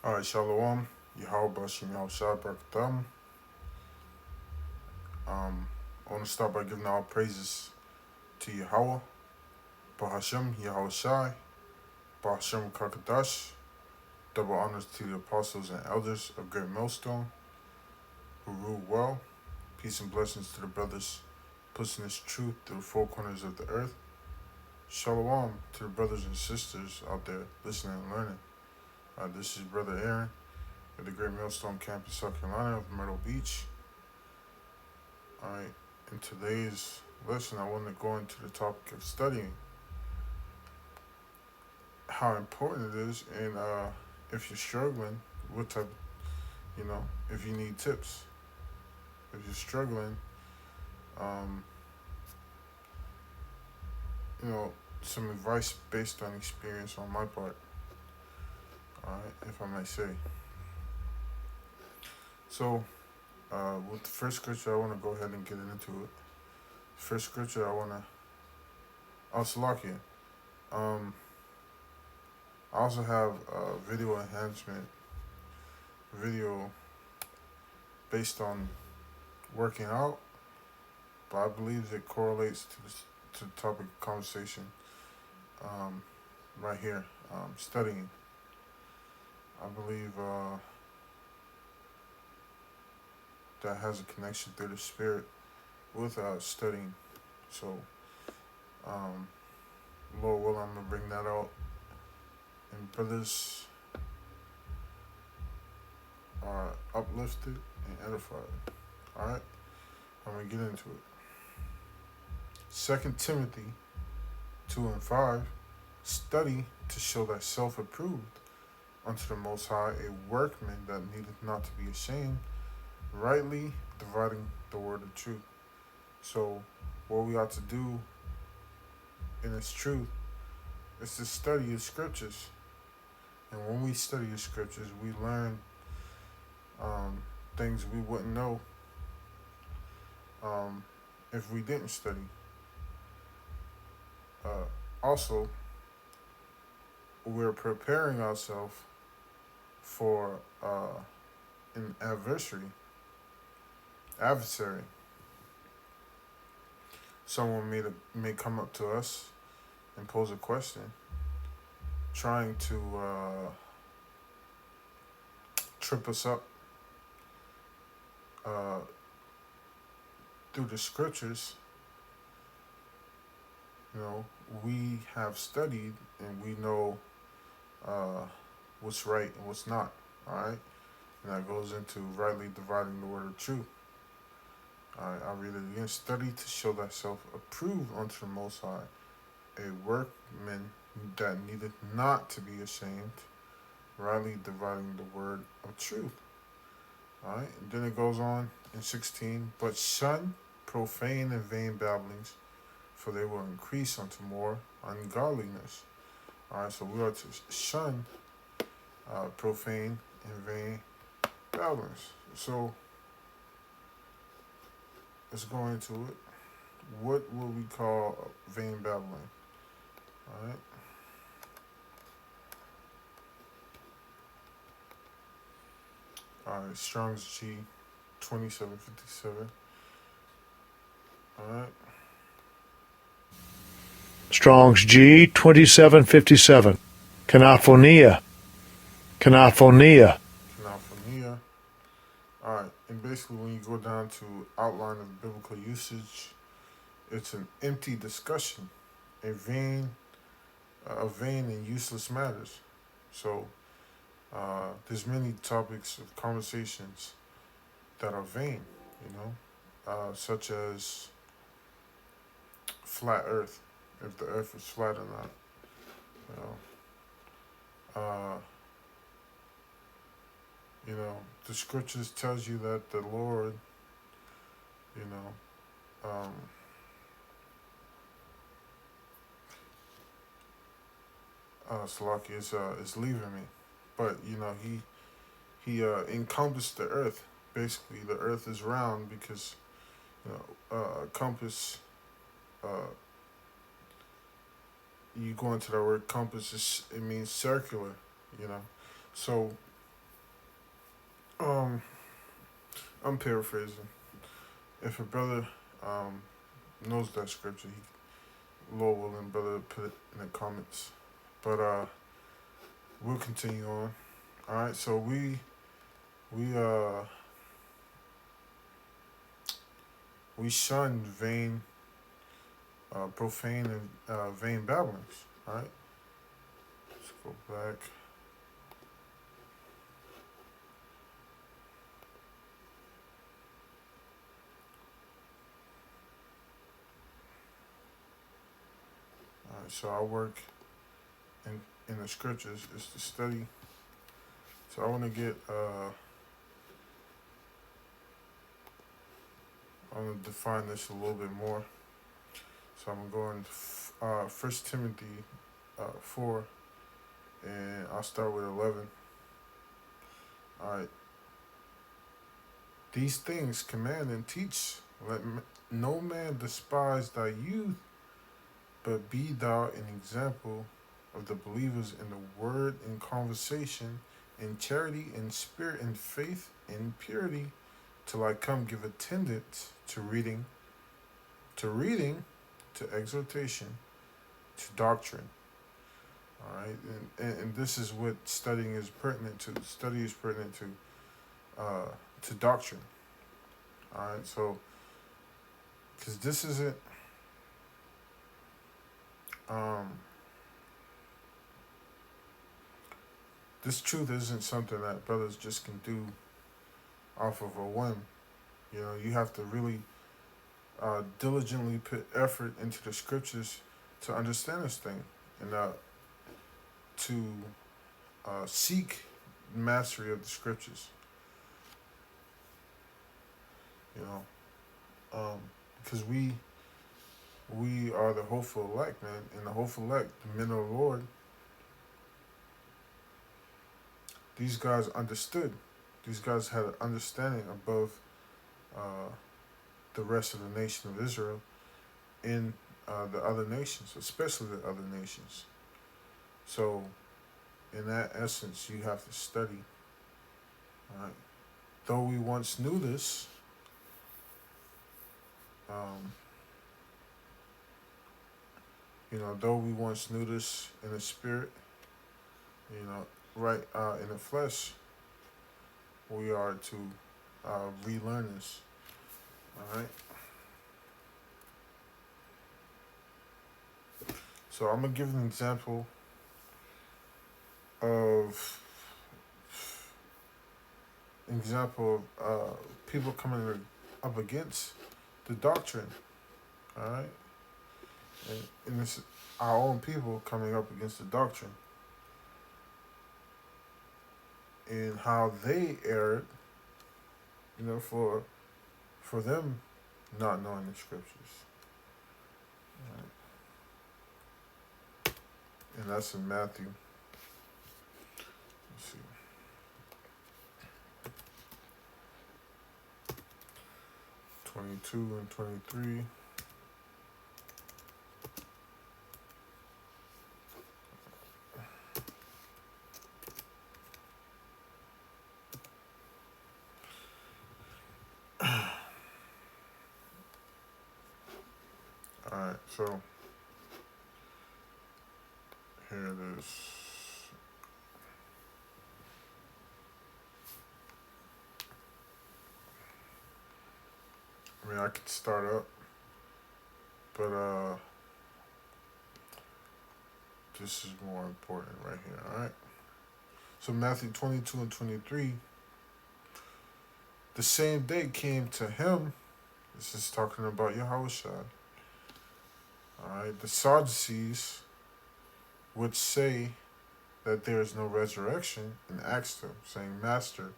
Alright, Shalom. Yahweh Bashim Yahushua Barakatam. I want to start by giving all praises to Yahweh, Bahashem, Yahushai, Bahashem Kakadash. Double honors to the apostles and elders of Great Millstone who rule well. Peace and blessings to the brothers pushing this truth through the four corners of the earth. Shalom to the brothers and sisters out there listening and learning. This is Brother Aaron at the Great Millstone campus, South Carolina, of Myrtle Beach. Alright, in today's lesson, I want to go into the topic of studying, how important it is, and if you're struggling, what type, if you need tips. If you're struggling, um, some advice based on experience on my part, alright, if I might say. So, with the first scripture, I want to go ahead and get into it. First scripture, Salakia. I also have a video enhancement video based on working out, but I believe it correlates to the topic of conversation right here, studying. I believe that has a connection through the spirit with studying. So, Lord willing, I'm going to bring that out. And brothers are uplifted and edified. Alright? I'm going to get into it. 2 Timothy 2:5. Study to show thyself approved unto the Most High, a workman that needeth not to be ashamed, rightly dividing the word of truth. So, what we ought to do in its truth is to study the scriptures. And when we study the scriptures, we learn things we wouldn't know if we didn't study. Also, we're preparing ourselves for an adversary. Someone may come up to us and pose a question, trying to trip us up through the scriptures. We have studied and we know what's right and what's not. All right, and that goes into rightly dividing the word of truth. All right, I'll read it again. Study to show thyself approved unto the Most High, a workman that needeth not to be ashamed, rightly dividing the word of truth. All right, and then it goes on in 16. But shun profane and vain babblings, for they will increase unto more ungodliness. All right, so we are to shun profane and vain babblings. So let's go into it. What will we call vain babbling? All right. All right, Strong's G 2757. All right. Strong's G 2757. Canophonia. Canophonia. All right, and basically when you go down to outline of biblical usage, it's an empty discussion, a vain and useless matters. So there's many topics of conversations that are vain, such as flat Earth, if the Earth is flat or not. The scriptures tells you that the Lord, Salaki is leaving me, but he encompassed the earth. Basically, the earth is round because compass. You go into the word compass, it means circular. So I'm paraphrasing. If a brother um, knows that scripture, Lord willing, brother, put it in the comments. But we'll continue on. All right, so we we shun vain, profane, and vain babblings. All right, let's go back. All right, so our work in the scriptures is to study. So I want to get I want to define this a little bit more. So I'm going to 1 Timothy 4, and I'll start with 11. All right. These things command and teach. Let no man despise thy youth, but be thou an example of the believers in the word, in conversation, in charity, in spirit, in faith, in purity, till I come. Give attendance to reading, to exhortation, to doctrine. All right, and this is what studying is pertinent to. Study is pertinent to doctrine. All right, so because this isn't um, this truth isn't something that brothers just can do off of a whim. You know, you have to really diligently put effort into the scriptures to understand this thing and to seek mastery of the scriptures. You know, because we are the hopeful elect, man, and the hopeful elect, the men of the Lord. These guys understood. These guys had an understanding above uh, the rest of the nation of Israel in the other nations, especially the other nations. So, in that essence, you have to study. All right. Though we once knew this, um, though we once knew this in the spirit, right in the flesh, we are to relearn this. All right. So I'm gonna give an of example of people coming up against the doctrine. All right, and this our own people coming up against the doctrine and how they erred. For them not knowing the scriptures. All right. And that's in Matthew. Let's see. 22 and 23. Alright, so here it is. I mean, I could start up, but this is more important right here, alright? So Matthew 22 and 23, the same day came to him, this is talking about Yahushua, alright, the Sadducees, which say that there is no resurrection, and asked him, saying, Master,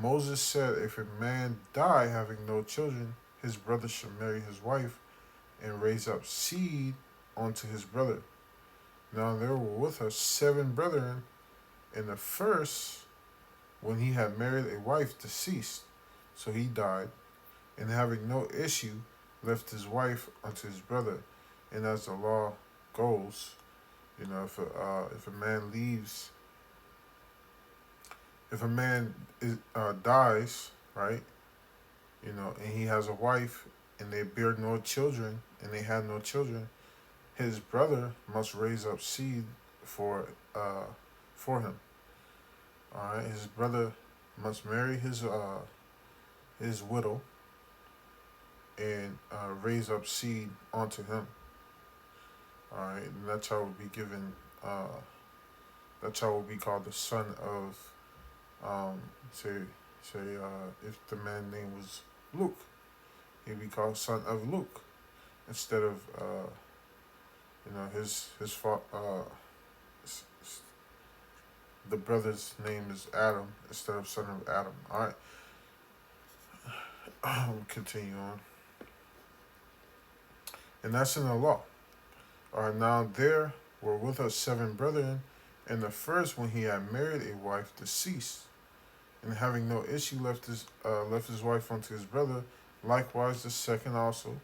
Moses said, if a man die having no children, his brother shall marry his wife and raise up seed unto his brother. Now there were with us 7 brethren, and the first, when he had married a wife, deceased. So he died, and having no issue, left his wife unto his brother. And as the law goes, if a man dies, right, and he has a wife, and they bear no children, and they had no children, his brother must raise up seed for uh for him. All right, his brother must marry his widow and raise up seed onto him. All right, and that child will be given. That child will be called the son of. Say if the man's name was Luke, he'd be called son of Luke instead of his the brother's name is Adam instead of son of Adam. All right, continue on, and that's in the law. All right, now there were with us 7 brethren, and the first, when he had married a wife, deceased, and having no issue, left his wife unto his brother. Likewise, the second also,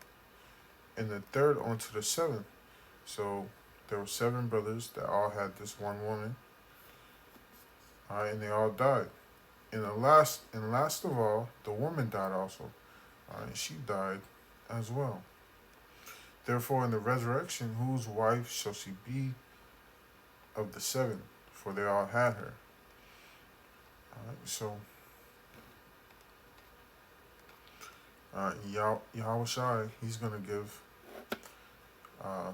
and the third unto the seventh. So there were 7 brothers that all had this one woman. All right, and they all died. And last of all, the woman died also. All right, she died as well. Therefore, in the resurrection, whose wife shall she be of the 7? For they all had her. All right, so Yahweh Shai, he's gonna give uh,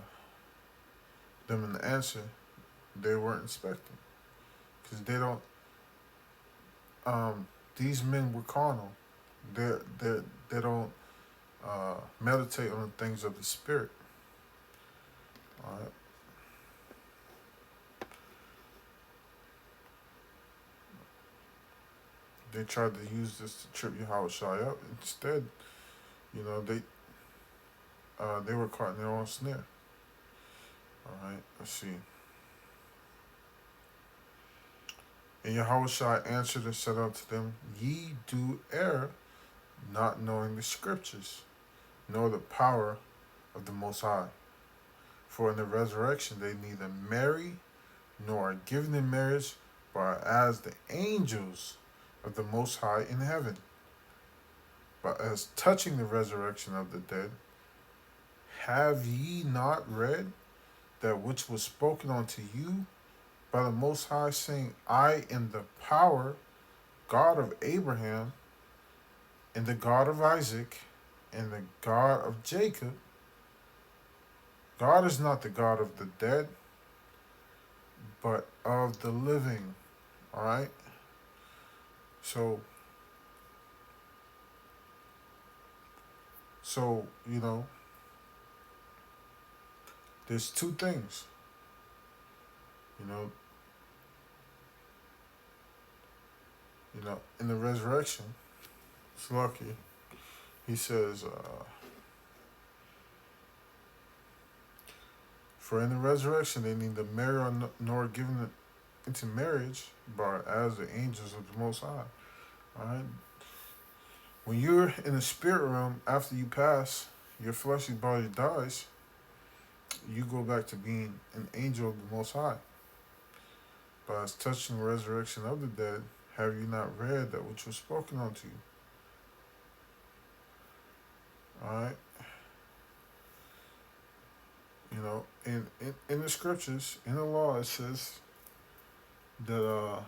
them an answer they weren't expecting, because they don't. These men were carnal. They don't meditate on the things of the spirit. All right. They tried to use this to trip Yahweh Shai up. Instead, you know, they were caught in their own snare. All right, let's see. And Yahweh Shai answered and said unto them, Ye do err, not knowing the scriptures, nor the power of the Most High. For in the resurrection they neither marry nor are given in marriage, but are as the angels of the Most High in heaven. But as touching the resurrection of the dead, have ye not read that which was spoken unto you by the Most High, saying, I am the power, God of Abraham, and the God of Isaac, and the God of Jacob? God is not the God of the dead, but of the living. All right? So, there's 2 things. You know, in the resurrection, it's lucky. He says, for in the resurrection they neither marry nor given into marriage, but as the angels of the Most High. All right. When you're in the spirit realm, after you pass, your fleshly body dies. You go back to being an angel of the Most High. But as touching the resurrection of the dead, have you not read that which was spoken unto you? All right. In the scriptures, in the law, it says that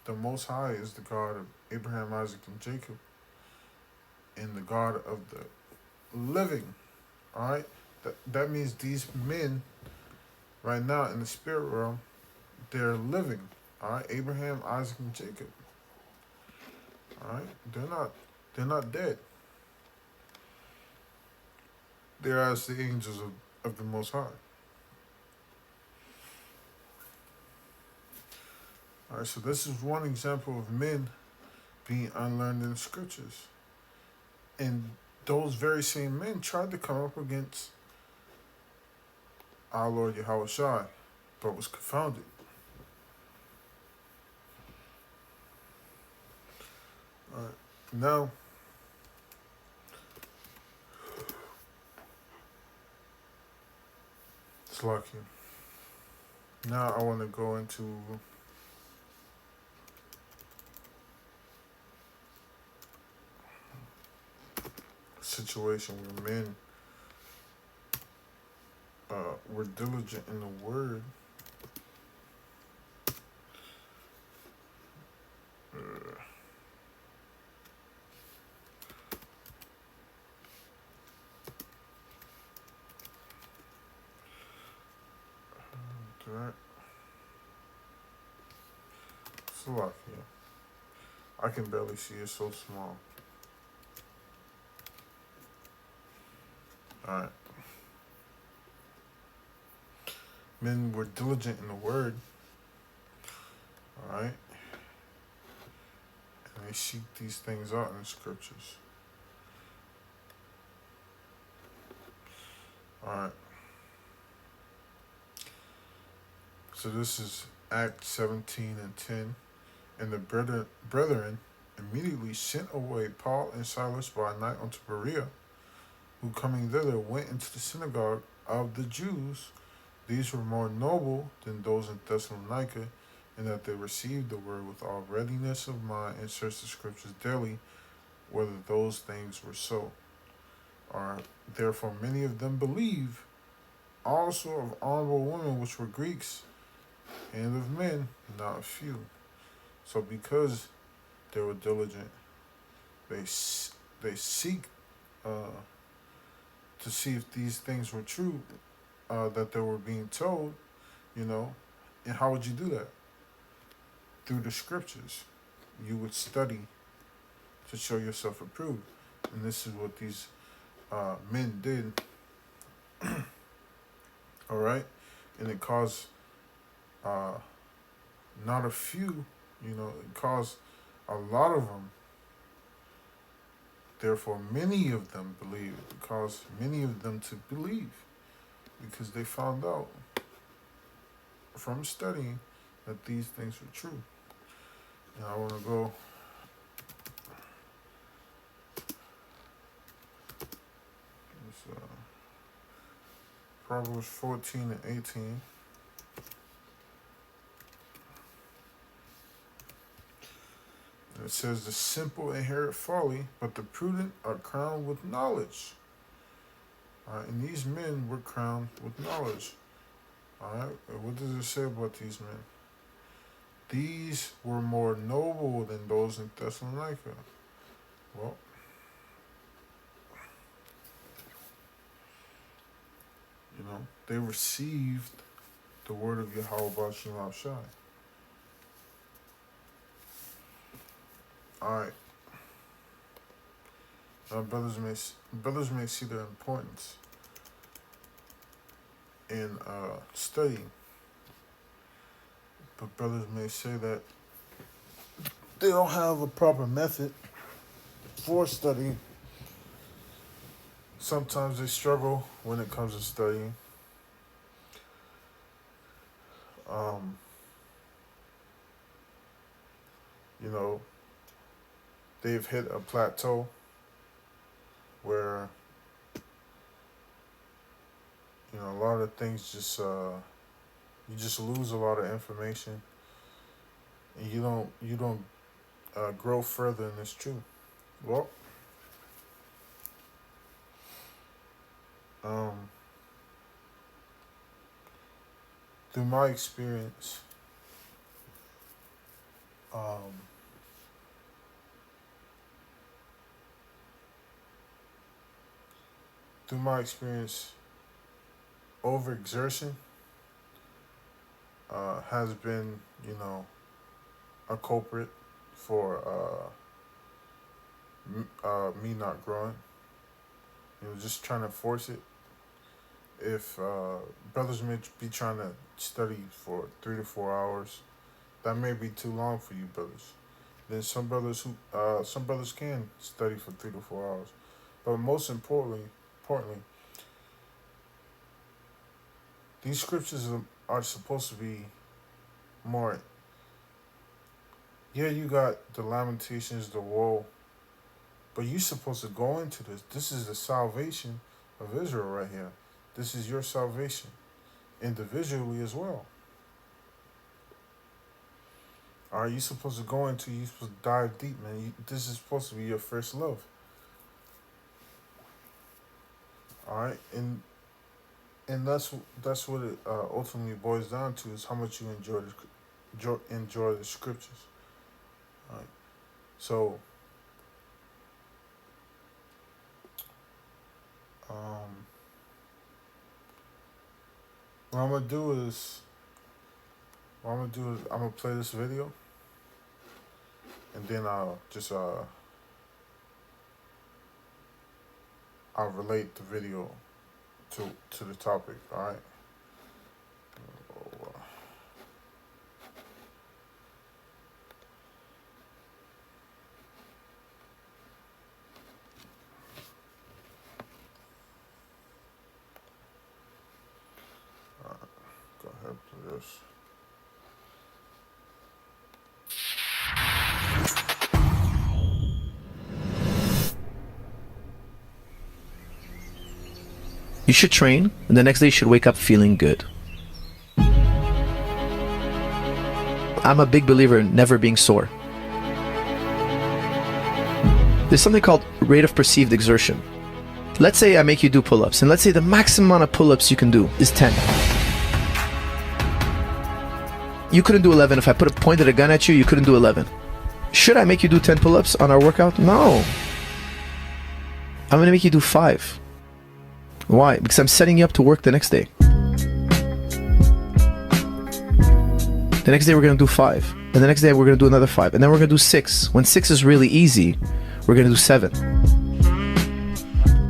the Most High is the God of Abraham, Isaac, and Jacob, and the God of the living. All right. That means these men right now in the spirit realm, they're living. All right. Abraham, Isaac, and Jacob. All right. They're not dead. They're as the angels of the Most High. All right. So this is one example of men being unlearned in the scriptures, and those very same men tried to come up against our Lord Yahweh Shai, but was confounded. All right. Now, it's lucky. Now I want to go into situation where men were diligent in the word. Uh, that. Slovakia. I can barely see it, so small. Alright. Men were diligent in the word. Alright. And they seek these things out in the scriptures. Alright. So this is Acts 17 and 10. And the brethren immediately sent away Paul and Silas by night unto Berea, who coming thither went into the synagogue of the Jews. These were more noble than those in Thessalonica, in that they received the word with all readiness of mind and searched the scriptures daily, whether those things were so. Therefore many of them believe, also of honorable women which were Greeks, and of men not a few. So because they were diligent, they seek to see if these things were true that they were being told, you know. And how would you do that? Through the scriptures. You would study to show yourself approved. And this is what these men did. All right? And it caused not a few, it caused a lot of them. Therefore, many of them believed. It caused many of them to believe because they found out from studying that these things were true. And I want to go Proverbs 14 and 18. And it says, the simple inherit folly, but the prudent are crowned with knowledge. And these men were crowned with knowledge. Alright, what does it say about these men? These were more noble than those in Thessalonica. Well, they received the word of Yahweh B'Shem Shai. Alright. Now brothers may see the importance in studying. But brothers may say that they don't have a proper method for studying. Sometimes they struggle when it comes to studying. They've hit a plateau where, a lot of things just, you just lose a lot of information, and you don't grow further in this truth. Well, through my experience, overexertion has been, a culprit for me not growing. Just trying to force it. If brothers may be trying to study for 3 to 4 hours, that may be too long for you brothers. Then some brothers can study for 3 to 4 hours, but most importantly, these scriptures are supposed to be more. Yeah, you got the Lamentations, the woe, but you're supposed to go into this. This is the salvation of Israel right here. This is your salvation, individually as well. Are you supposed to go into? You supposed to dive deep, man. This is supposed to be your first love. All right, and that's what it ultimately boils down to, is how much you enjoy the scriptures. All right, so um, what I'm gonna do is I'm gonna play this video, and then I'll relate the video to the topic. All right. Oh, go ahead, play this. You should train, and the next day you should wake up feeling good. I'm a big believer in never being sore. There's something called rate of perceived exertion. Let's say I make you do pull-ups, and let's say the maximum amount of pull-ups you can do is 10. You couldn't do 11. If I pointed a gun at you, you couldn't do 11. Should I make you do 10 pull-ups on our workout? No. I'm gonna make you do 5. Why? Because I'm setting you up to work the next day. The next day we're going to do 5. And the next day we're going to do another 5. And then we're going to do 6. When 6 is really easy, we're going to do 7.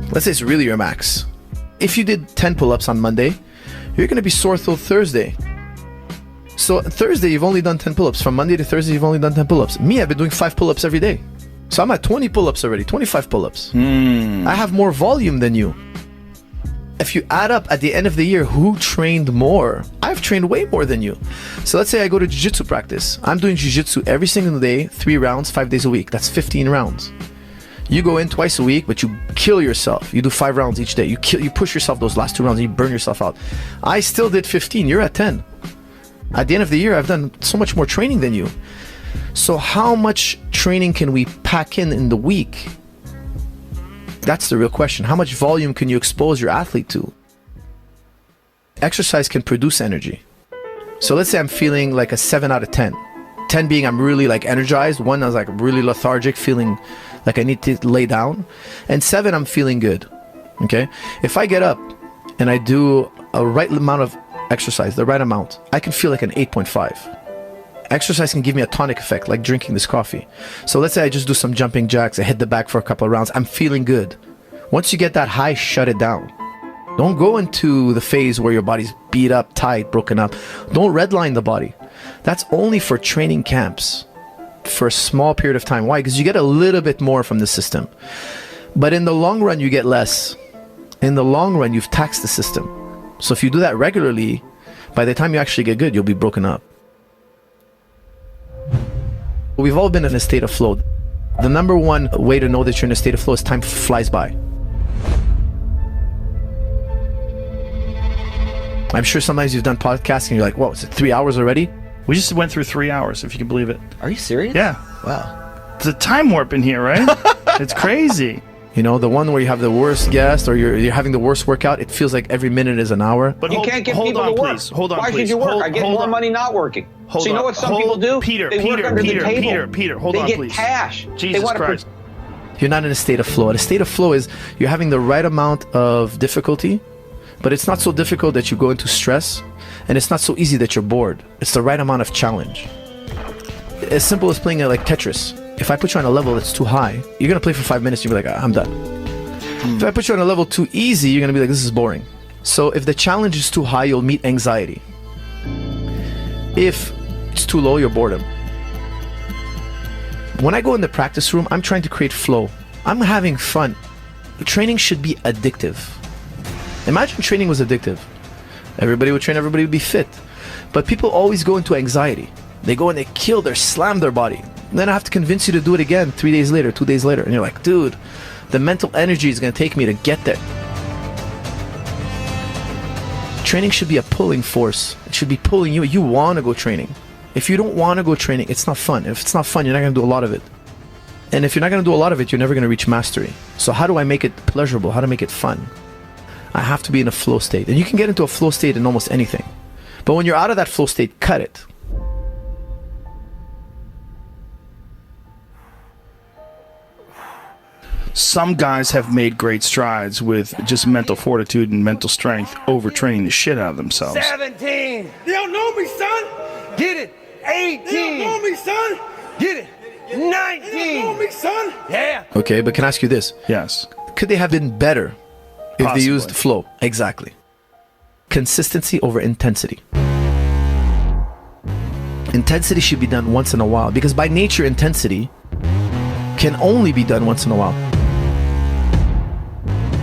Let's say it's really your max. If you did 10 pull-ups on Monday, you're going to be sore till Thursday. So Thursday you've only done 10 pull-ups. From Monday to Thursday you've only done 10 pull-ups. Me, I've been doing 5 pull-ups every day. So I'm at 20 pull-ups already, 25 pull-ups. I have more volume than you. If you add up at the end of the year who trained more, I've trained way more than you. So let's say I go to jiu-jitsu practice. I'm doing jiu-jitsu every single day, 3 rounds, 5 days a week. That's 15 rounds. You go in twice a week, but you kill yourself. You do 5 rounds each day. You push yourself those last 2 rounds and you burn yourself out. I still did 15. You're at 10. At the end of the year, I've done so much more training than you. So how much training can we pack in the week? That's the real question. How much volume can you expose your athlete to? Exercise can produce energy. So let's say I'm feeling like a 7 out of 10. 10 being I'm really like energized. 1, I was like really lethargic, feeling like I need to lay down. And 7, I'm feeling good. Okay? If I get up and I do a right amount of exercise, the right amount, I can feel like an 8.5. Exercise can give me a tonic effect, like drinking this coffee. So let's say I just do some jumping jacks, I hit the back for a couple of rounds, I'm feeling good. Once you get that high, shut it down. Don't go into the phase where your body's beat up, tight, broken up. Don't redline the body. That's only for training camps, for a small period of time. Why? Because you get a little bit more from the system. But in the long run, you get less. In the long run, you've taxed the system. So if you do that regularly, by the time you actually get good, you'll be broken up. We've all been in a state of flow. The number one way to know that you're in a state of flow is time flies by. I'm sure sometimes you've done podcasts and you're like, whoa, is it 3 hours already? We just went through 3 hours, if you can believe it. Are you serious? Yeah. Wow. It's a time warp in here, right? It's crazy. You know, the one where you have the worst guest or you're having the worst workout, it feels like every minute is an hour. But You can't get people to work. Please. Hold on, Why please. should you work? Hold- I get hold more on. money not working. Hold so you know on. what some people do? Peter, they work under the table. Peter, hold they on, get please. cash. Jesus they want Christ. You're not in a state of flow. A state of flow is you're having the right amount of difficulty, but it's not so difficult that you go into stress, and it's not so easy that you're bored. It's the right amount of challenge. As simple as playing like Tetris. If I put you on a level that's too high, you're gonna play for 5 minutes and you'll be like, I'm done. If I put you on a level too easy, you're gonna be like, this is boring. So if the challenge is too high, you'll meet anxiety. If it's too low, you're boredom. When I go in the practice room, I'm trying to create flow. I'm having fun. Training should be addictive. Imagine training was addictive. Everybody would train, everybody would be fit. But people always go into anxiety. They go and they kill, they slam their body. And then I have to convince you to do it again 3 days later, 2 days later. And you're like, dude, the mental energy is going to take me to get there. Training should be a pulling force. It should be pulling you. You want to go training. If you don't want to go training, it's not fun. If it's not fun, you're not going to do a lot of it. And if you're not going to do a lot of it, you're never going to reach mastery. So how do I make it pleasurable? How to make it fun? I have to be in a flow state. And you can get into a flow state in almost anything. But when you're out of that flow state, cut it. Some guys have made great strides with just mental fortitude and mental strength, overtraining the shit out of themselves. 17. They don't know me, son. Get it. 18. They don't know me, son. Get it. 19. They don't know me, son. Yeah. Okay, but can I ask you this? Yes. Could they have been better if Possibly. they used flow? Exactly. Consistency over intensity. Intensity should be done once in a while, because by nature, intensity can only be done once in a while.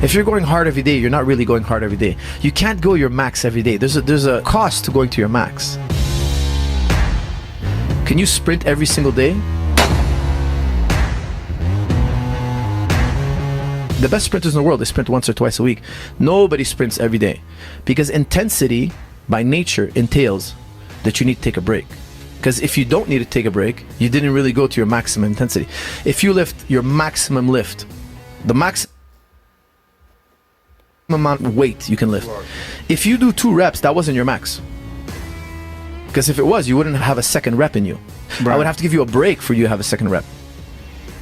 If you're going hard every day, you're not really going hard every day. You can't go your max every day. There's a cost to going to your max. Can you sprint every single day? The best sprinters in the world, they sprint once or twice a week. Nobody sprints every day, because intensity by nature entails that you need to take a break. Because if you don't need to take a break, you didn't really go to your maximum intensity. If you lift your maximum lift, the maximum amount of weight you can lift, if you do 2 reps, that wasn't your max. Because if it was, you wouldn't have a second rep in you. I would have to give you a break for you to have a second rep.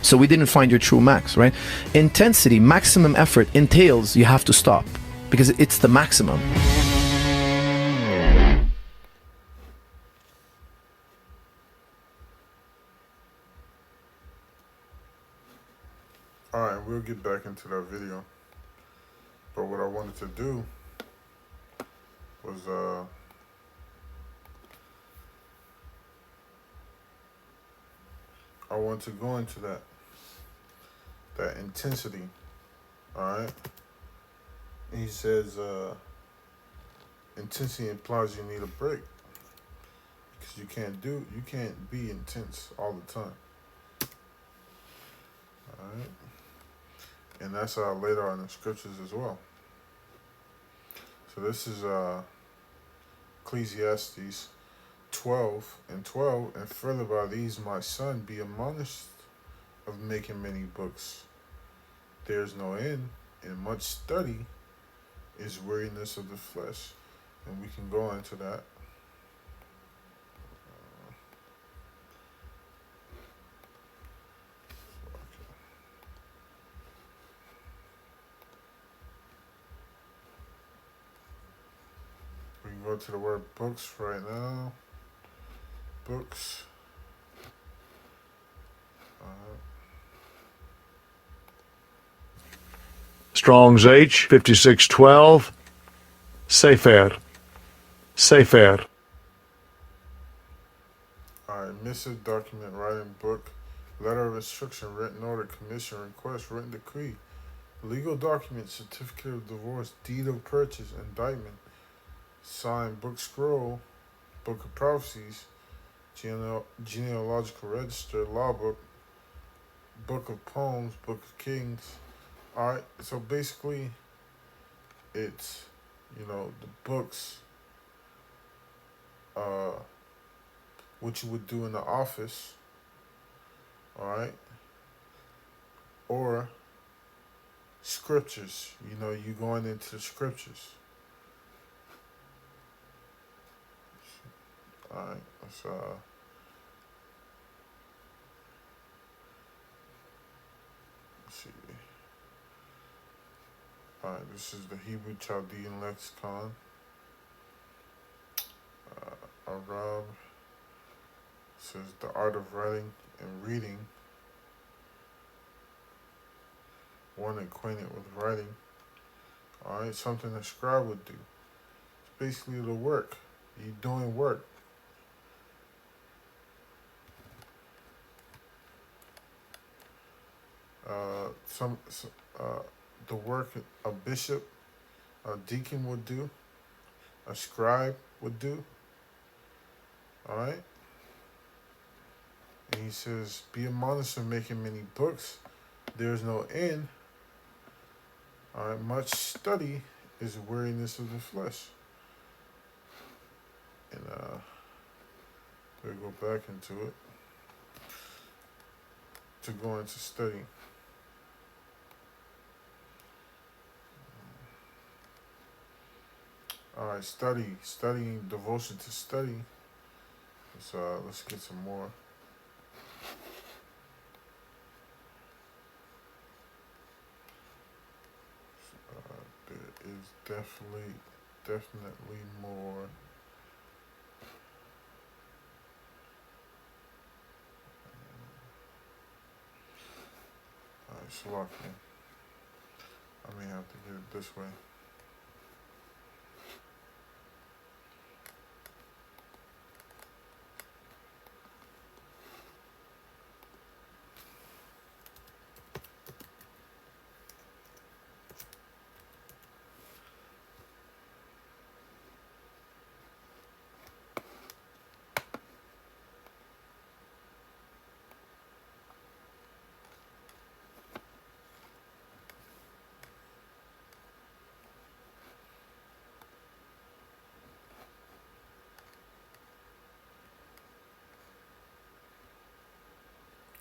So we didn't find your true max, right? Intensity, maximum effort entails you have to stop, because it's the maximum. Alright, we'll get back into that video. But what I wanted to do was I want to go into that intensity. Alright? He says intensity implies you need a break. Because you can't be intense all the time. Alright? And that's laid out in the scriptures as well. So this is Ecclesiastes 12:12. And further by these, my son, be admonished of making many books. There's no end, and much study is weariness of the flesh. And we can go into that. We can go to the word books right now. Books. Strong's H 5612. Sefer. Sefer. Alright, missive, document, writing, book, letter of instruction, written order, commission, request, written decree, legal document, certificate of divorce, deed of purchase, indictment, signed book scroll, book of prophecies, genealogical register, law book, book of poems, book of kings. Alright, so basically it's, the books, what you would do in the office, alright, or scriptures, you going into the scriptures. Alright, let's see. Alright, this is the Hebrew Chaldean lexicon. Arab says the art of writing and reading. One acquainted with writing. Alright, something a scribe would do. It's basically the work. You're doing work. The work a bishop, a deacon would do, a scribe would do. Alright? And he says, be admonished of making many books. There's no end. Alright, much study is weariness of the flesh. And we'll go back into it to go into study. All right, studying, devotion to study. Let's get some more. There is definitely more. All right, Slovakia. I may have to get it this way.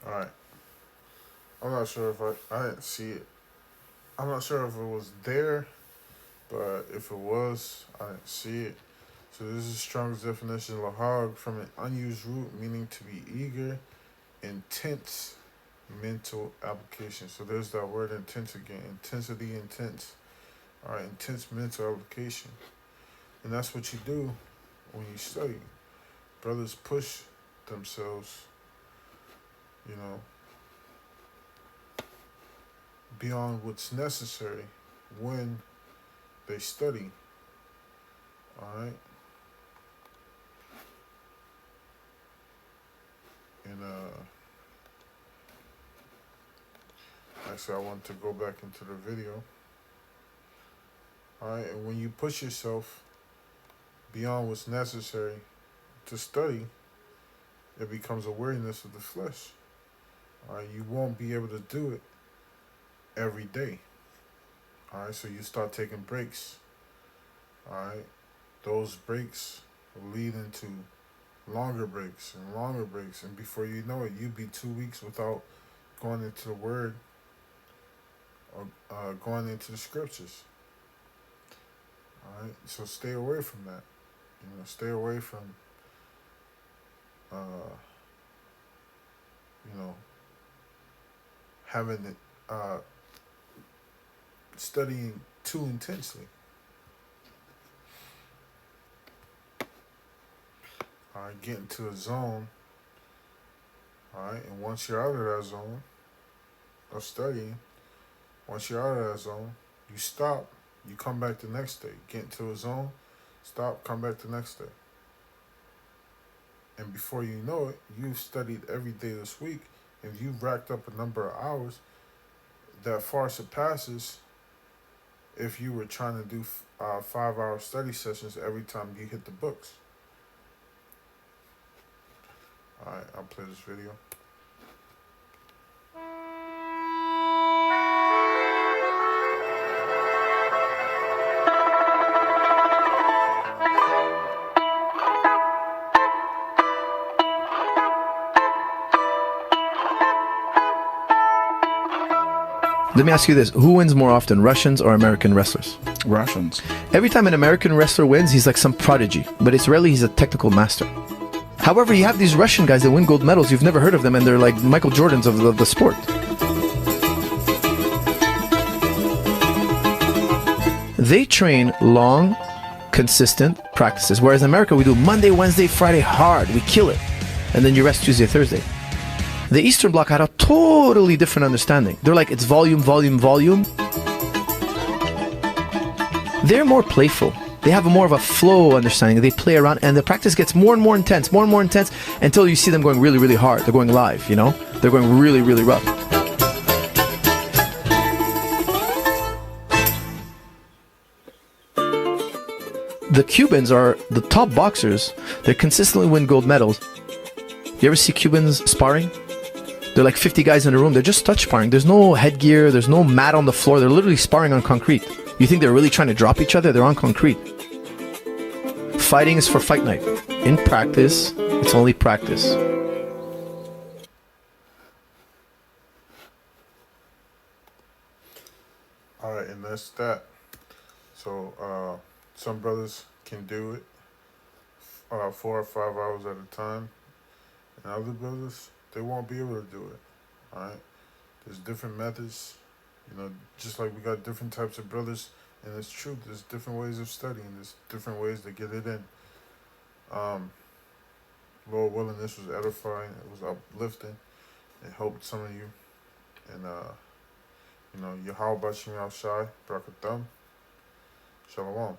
All right. I'm not sure if I didn't see it. I'm not sure if it was there, but if it was, I didn't see it. So this is Strong's definition, lahag, from an unused root meaning to be eager, intense mental application. So there's that word intense again. Intensity, intense. All right, intense mental application. And that's what you do when you study. Brothers push themselves, you know, beyond what's necessary when they study. All right. And actually, I want to go back into the video. All right, and when you push yourself beyond what's necessary to study, it becomes a weariness of the flesh. All right, you won't be able to do it every day. All right, so you start taking breaks. All right, those breaks will lead into longer breaks, and before you know it, you'll be 2 weeks without going into the Word or going into the Scriptures. All right, so stay away from that. You know, stay away from, you know, having it, studying too intensely. All right, get into a zone. All right, and once you're out of that zone of studying, once you're out of that zone, you stop. You come back the next day. Get into a zone, stop, come back the next day. And before you know it, you've studied every day this week, and you've racked up a number of hours that far surpasses if you were trying to do 5-hour study sessions every time you hit the books. All right, I'll play this video. Let me ask you this. Who wins more often, Russians or American wrestlers? Russians. Every time an American wrestler wins, he's like some prodigy, but it's rarely he's a technical master. However, you have these Russian guys that win gold medals, you've never heard of them, and they're like Michael Jordans of the sport. They train long, consistent practices, whereas in America, we do Monday, Wednesday, Friday hard, we kill it, and then you rest Tuesday, Thursday. The Eastern Bloc had a totally different understanding. They're like, it's volume, volume, volume. They're more playful. They have more of a flow understanding. They play around, and the practice gets more and more intense, until you see them going really, really hard. They're going live, you know? They're going really, really rough. The Cubans are the top boxers. They consistently win gold medals. You ever see Cubans sparring? They're like 50 guys in a room. They're just touch sparring. There's no headgear. There's no mat on the floor. They're literally sparring on concrete. You think they're really trying to drop each other? They're on concrete. Fighting is for fight night. In practice, it's only practice. All right, and that's that. So some brothers can do it 4 or 5 hours at a time, and other brothers, they won't be able to do it. All right, there's different methods. You know, just like we got different types of brothers, and it's true. There's different ways of studying. There's different ways to get it in. Lord willing, this was edifying. It was uplifting. It helped some of you. And you know, Yahweh Bashim Al Shai, Brakathum. Shalom.